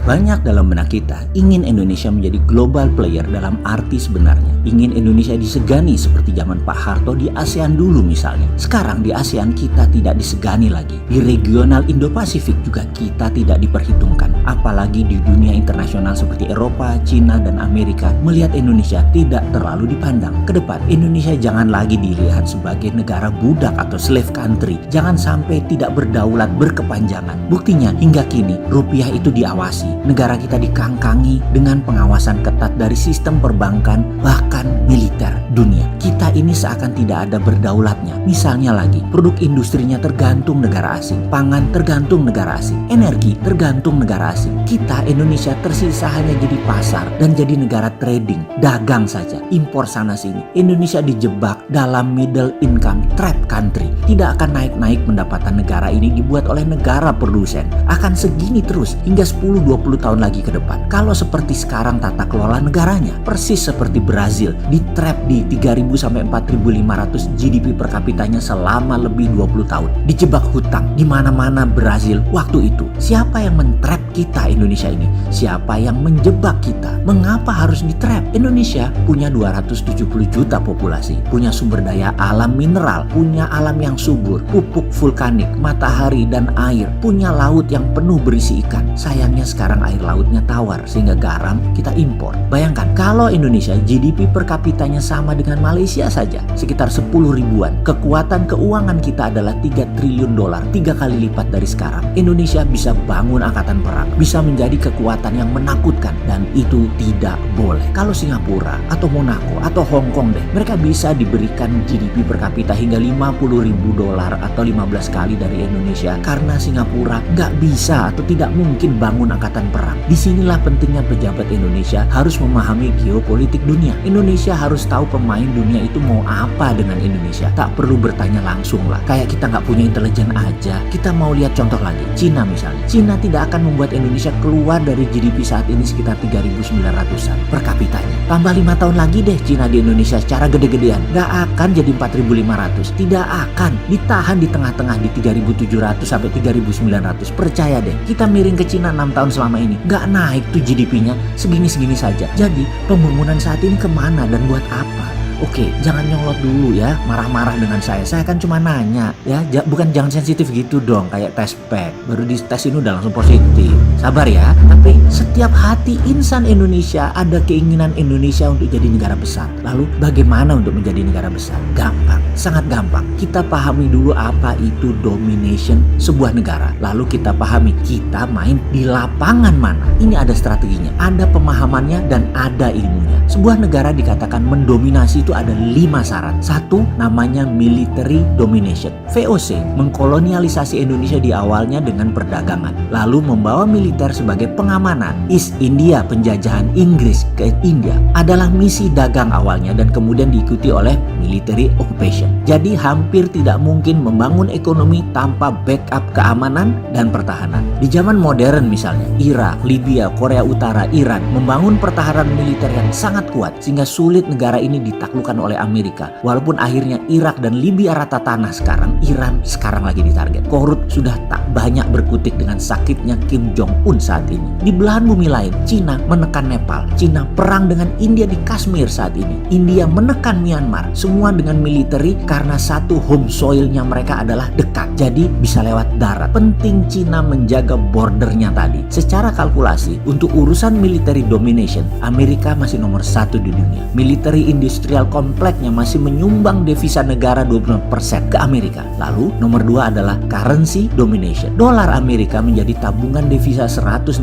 Banyak dalam benak kita ingin Indonesia menjadi global player dalam arti sebenarnya. Ingin Indonesia disegani seperti zaman Pak Harto di ASEAN dulu misalnya. Sekarang di ASEAN kita tidak disegani lagi. Di regional Indo-Pasifik juga kita tidak diperhitungkan. Apalagi di dunia internasional seperti Eropa, Cina, dan Amerika melihat Indonesia tidak terlalu dipandang. Kedepan Indonesia jangan lagi dilihat sebagai negara budak atau slave country. Jangan sampai tidak berdaulat berkepanjangan. Buktinya hingga kini rupiah itu diawasi. Negara kita dikangkangi dengan pengawasan ketat dari sistem perbankan bahkan militer dunia. Kita ini seakan tidak ada berdaulatnya. Misalnya lagi, produk industrinya tergantung negara asing, pangan tergantung negara asing, energi tergantung negara asing. Kita Indonesia tersisa hanya jadi pasar dan jadi negara trading, dagang saja, impor sana sini. Indonesia dijebak dalam middle income trap country. Tidak akan naik-naik pendapatan negara ini dibuat oleh negara produsen. Akan segini terus hingga 10-20 tahun lagi ke depan. Kalau seperti sekarang tata kelola negaranya, persis seperti Brazil, di trap di 3.000 sampai 4.500 GDP per kapitanya selama lebih 20 tahun. Dijebak hutang di mana-mana Brazil waktu itu. Siapa yang mentrap kita Indonesia ini? Siapa yang menjebak kita? Mengapa harus ditrap? Indonesia punya 270 juta populasi, punya sumber daya alam mineral, punya alam yang subur, pupuk vulkanik, matahari dan air, punya laut yang penuh berisi ikan. Sayangnya sekarang air lautnya tawar sehingga garam kita impor. Bayangkan kalau Indonesia GDP per kapitanya sama dengan Malaysia saja, sekitar 10 ribuan. Kekuatan keuangan kita adalah 3 triliun dolar, 3 kali lipat dari sekarang. Indonesia bisa bangun angkatan perang, bisa menjadi kekuatan yang menakutkan, dan itu tidak boleh. Kalau Singapura atau Monaco atau Hong Kong deh, mereka bisa diberikan GDP per kapita hingga 50 ribu dolar atau 15 kali dari Indonesia karena Singapura nggak bisa atau tidak mungkin bangun angkatan perang. Disinilah pentingnya pejabat Indonesia harus memahami geopolitik dunia. Indonesia harus tahu pemain dunia itu mau apa dengan Indonesia. Tak perlu bertanya langsung lah. Kayak kita nggak punya intelijen aja. Kita mau lihat contoh lagi. Cina misalnya. Cina tidak akan membuat Indonesia keluar dari GDP saat ini sekitar 3.900-an per kapitanya. Tambah 5 tahun lagi deh Cina di Indonesia secara gede-gedean. Nggak akan jadi 4.500. Tidak akan. Ditahan di tengah-tengah di 3.700 sampai 3.900. Percaya deh. Kita miring ke Cina 6 tahun selama ini. Nggak naik tuh GDP-nya. Segini-segini saja. Jadi pembangunan saat ini kemana dan buat apa? Oke, jangan nyolot dulu ya, marah-marah dengan saya. Saya kan cuma nanya ya, bukan jangan sensitif gitu dong, kayak tes pack. Baru di tes ini udah langsung positif. Sabar ya, tapi setiap hati insan Indonesia ada keinginan Indonesia untuk jadi negara besar. Lalu bagaimana untuk menjadi negara besar? Gampang, sangat gampang. Kita pahami dulu apa itu domination sebuah negara. Lalu kita pahami kita main di lapangan mana. Ini ada strateginya, ada pemahamannya dan ada ilmunya. Sebuah negara dikatakan mendominasi itu ada 5 syarat. 1, namanya military domination. VOC mengkolonialisasi Indonesia di awalnya dengan perdagangan, lalu membawa militer sebagai pengamanan. East India, penjajahan Inggris ke India, adalah misi dagang awalnya dan kemudian diikuti oleh military occupation. Jadi hampir tidak mungkin membangun ekonomi tanpa backup keamanan dan pertahanan. Di zaman modern misalnya, Irak, Libya, Korea Utara, Iran membangun pertahanan militer yang sangat kuat sehingga sulit negara ini ditaklukkan oleh Amerika. Walaupun akhirnya Irak dan Libya rata tanah sekarang, Iran sekarang lagi ditarget. Korut sudah tak banyak berkutik dengan sakitnya Kim Jong-un saat ini. Di belahan bumi lain, Cina menekan Nepal. Cina perang dengan India di Kashmir saat ini. India menekan Myanmar. Semua dengan militeri karena satu home soilnya mereka adalah dekat. Jadi bisa lewat darat. Penting Cina menjaga bordernya tadi. Secara kalkulasi, untuk urusan military domination, Amerika masih nomor 1 di dunia. Military industrial kompleknya masih menyumbang devisa negara 20% ke Amerika. Lalu nomor 2 adalah currency domination. Dolar Amerika menjadi tabungan devisa 165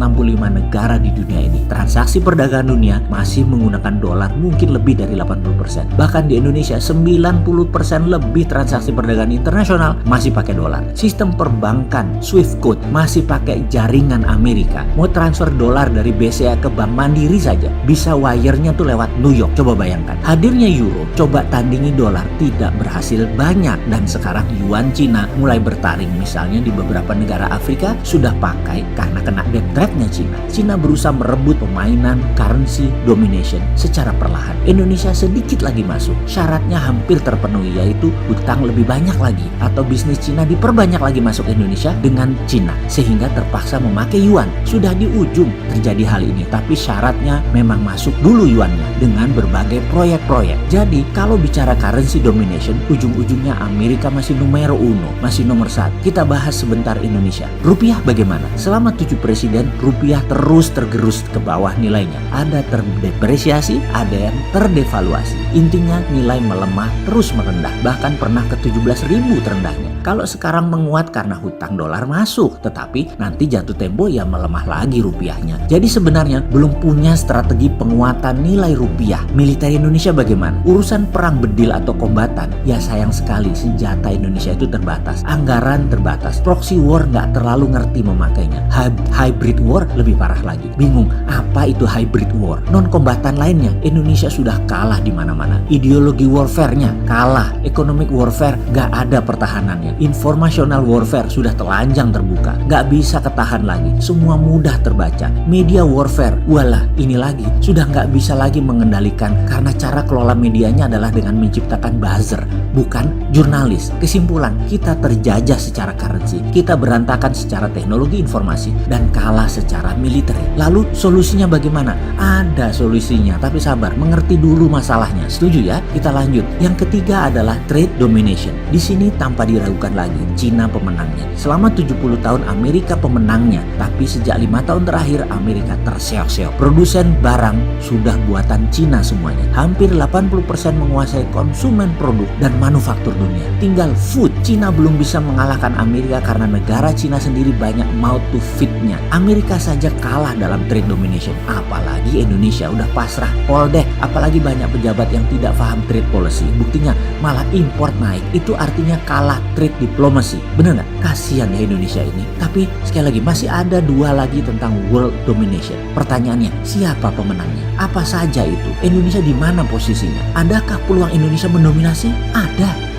negara di dunia ini. Transaksi perdagangan dunia masih menggunakan dolar mungkin lebih dari 80%. Bahkan di Indonesia 90% lebih transaksi perdagangan internasional masih pakai dolar. Sistem perbankan Swift Code masih pakai jaringan Amerika. Mau transfer dolar dari BCA ke Bank Mandiri saja bisa wire-nya tuh lewat New York. Coba bayangkan. Hadirnya euro, coba tandingi dolar, tidak berhasil banyak. Dan sekarang yuan Cina mulai bertaring, misalnya di beberapa negara Afrika sudah pakai karena kena debt trap-nya Cina. Cina berusaha merebut permainan currency domination secara perlahan. Indonesia sedikit lagi masuk, syaratnya hampir terpenuhi, yaitu hutang lebih banyak lagi atau bisnis Cina diperbanyak lagi masuk Indonesia dengan Cina, sehingga terpaksa memakai yuan. Sudah di ujung terjadi hal ini, tapi syaratnya memang masuk dulu yuannya dengan berbagai proyek-proyek. Jadi kalau bicara currency domination, ujung-ujungnya Amerika masih numero uno, masih nomor 1. Kita bahas sebentar Indonesia. Rupiah bagaimana? Selama 7 presiden, rupiah terus tergerus ke bawah nilainya. Ada terdepresiasi, ada yang terdevaluasi. Intinya nilai melemah terus merendah, bahkan pernah ke 17.000 terendahnya. Kalau sekarang menguat karena hutang dolar masuk, tetapi nanti jatuh tempo ya melemah lagi rupiahnya. Jadi sebenarnya belum punya strategi penguatan nilai rupiah. Militer Indonesia bagaimana? Urusan perang bedil atau kombatan, ya sayang sekali senjata Indonesia itu terbatas, anggaran terbatas, proxy war nggak terlalu ngerti memakainya, hybrid war lebih parah lagi. Bingung apa itu hybrid war? Non kombatan lainnya Indonesia sudah kalah di mana-mana. Ideologi warfare-nya kalah, economic warfare nggak ada pertahanannya. Informational warfare sudah telanjang terbuka, nggak bisa ketahan lagi, semua mudah terbaca. Media warfare, walah ini lagi, sudah nggak bisa lagi mengendalikan karena cara kelola medianya adalah dengan menciptakan buzzer, bukan jurnalis. Kesimpulan, kita terjajah secara currency, kita berantakan secara teknologi informasi, dan kalah secara militer. Lalu solusinya bagaimana? Ada solusinya, tapi sabar, mengerti dulu masalahnya. Setuju ya? Kita lanjut. Yang ketiga adalah trade domination. Di sini tanpa diragukan lagi, Cina pemenangnya. Selama 70 tahun Amerika pemenangnya, tapi sejak 5 tahun terakhir Amerika terseok-seok. Produsen barang sudah buatan Cina semuanya. Hampir 80% menguasai konsumen produk dan manufaktur dunia. Tinggal food. Cina belum bisa mengalahkan Amerika karena negara Cina sendiri banyak mouth to feed-nya. Amerika saja kalah dalam trade domination, apalagi Indonesia udah pasrah pol deh. Apalagi banyak pejabat yang tidak paham trade policy. Buktinya malah import naik. Itu artinya kalah trade diplomasi. Bener nggak? Kasihan ya Indonesia ini. Tapi sekali lagi masih ada 2 lagi tentang world domination. Pertanyaannya, siapa pemenangnya? Apa saja itu? Indonesia di mana posisinya? Adakah peluang Indonesia mendominasi? Ada.